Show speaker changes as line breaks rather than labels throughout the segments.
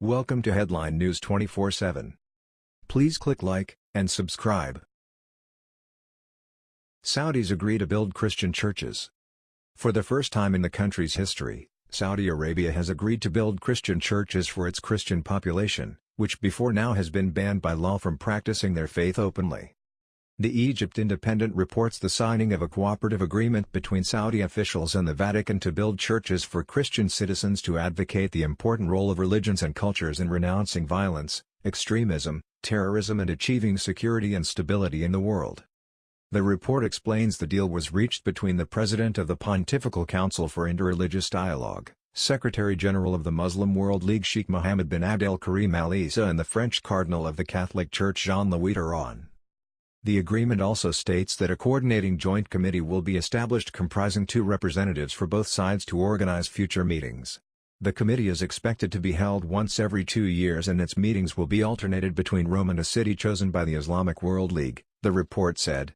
Welcome to Headline News 24/7. Please click like and subscribe. Saudis agree to build Christian churches. For the first time in the country's history, Saudi Arabia has agreed to build Christian churches for its Christian population, which before now has been banned by law from practicing their faith openly. The Egypt Independent reports the signing of a cooperative agreement between Saudi officials and the Vatican to build churches for Christian citizens to advocate the important role of religions and cultures in renouncing violence, extremism, terrorism and achieving security and stability in the world. The report explains the deal was reached between the President of the Pontifical Council for Interreligious Dialogue, Secretary-General of the Muslim World League Sheikh Mohammed bin Abdel Karim Al Isa and the French Cardinal of the Catholic Church Jean-Louis Turan. The agreement also states that a coordinating joint committee will be established comprising 2 representatives for both sides to organize future meetings. The committee is expected to be held once every 2 years and its meetings will be alternated between Rome and a city chosen by the Islamic World League, the report said.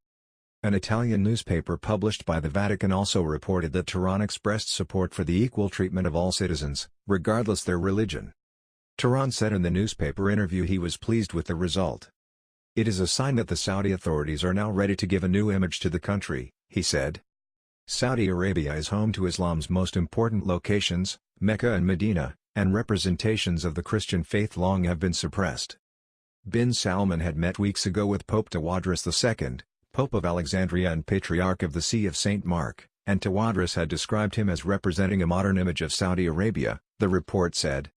An Italian newspaper published by the Vatican also reported that Turan expressed support for the equal treatment of all citizens, regardless their religion. Turan said in the newspaper interview he was pleased with the result. It is a sign that the Saudi authorities are now ready to give a new image to the country, he said. Saudi Arabia is home to Islam's most important locations, Mecca and Medina, and representations of the Christian faith long have been suppressed. Bin Salman had met weeks ago with Pope Tawadros II, Pope of Alexandria and Patriarch of the See of St. Mark, and Tawadros had described him as representing a modern image of Saudi Arabia, the report said.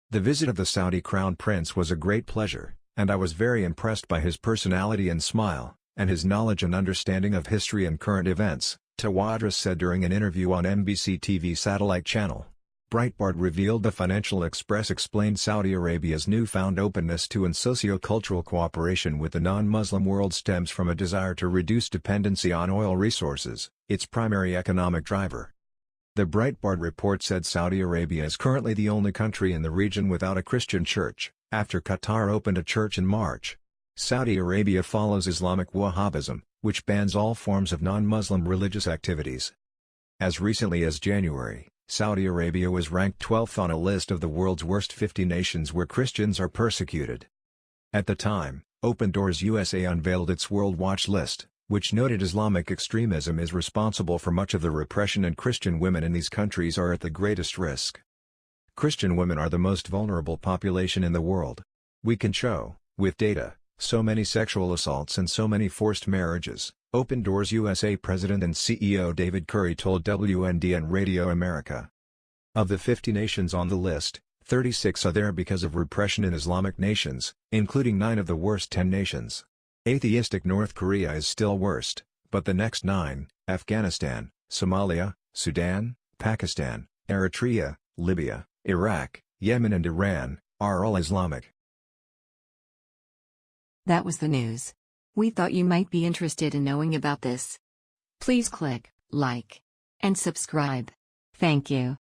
The visit of the Saudi Crown Prince was a great pleasure, and I was very impressed by his personality and smile, and his knowledge and understanding of history and current events, Tawadros said during an interview on NBC TV satellite channel. Breitbart revealed the Financial Express explained Saudi Arabia's newfound openness to and socio-cultural cooperation with the non-Muslim world stems from a desire to reduce dependency on oil resources, its primary economic driver. The Breitbart report said Saudi Arabia is currently the only country in the region without a Christian church, after Qatar opened a church in March. Saudi Arabia follows Islamic Wahhabism, which bans all forms of non-Muslim religious activities. As recently as January, Saudi Arabia was ranked 12th on a list of the world's worst 50 nations where Christians are persecuted. At the time, Open Doors USA unveiled its World Watch list, which noted Islamic extremism is responsible for much of the repression and Christian women in these countries are at the greatest risk. Christian women are the most vulnerable population in the world. We can show, with data, so many sexual assaults and so many forced marriages, Open Doors USA President and CEO David Curry told WNDN Radio America. Of the 50 nations on the list, 36 are there because of repression in Islamic nations, including 9 of the worst 10 nations. Atheistic North Korea is still worst, but the next 9, Afghanistan, Somalia, Sudan, Pakistan, Eritrea, Libya, Iraq, Yemen and Iran, are all Islamic.
That was the news. We thought you might be interested in knowing about this. Please click like and subscribe. Thank you.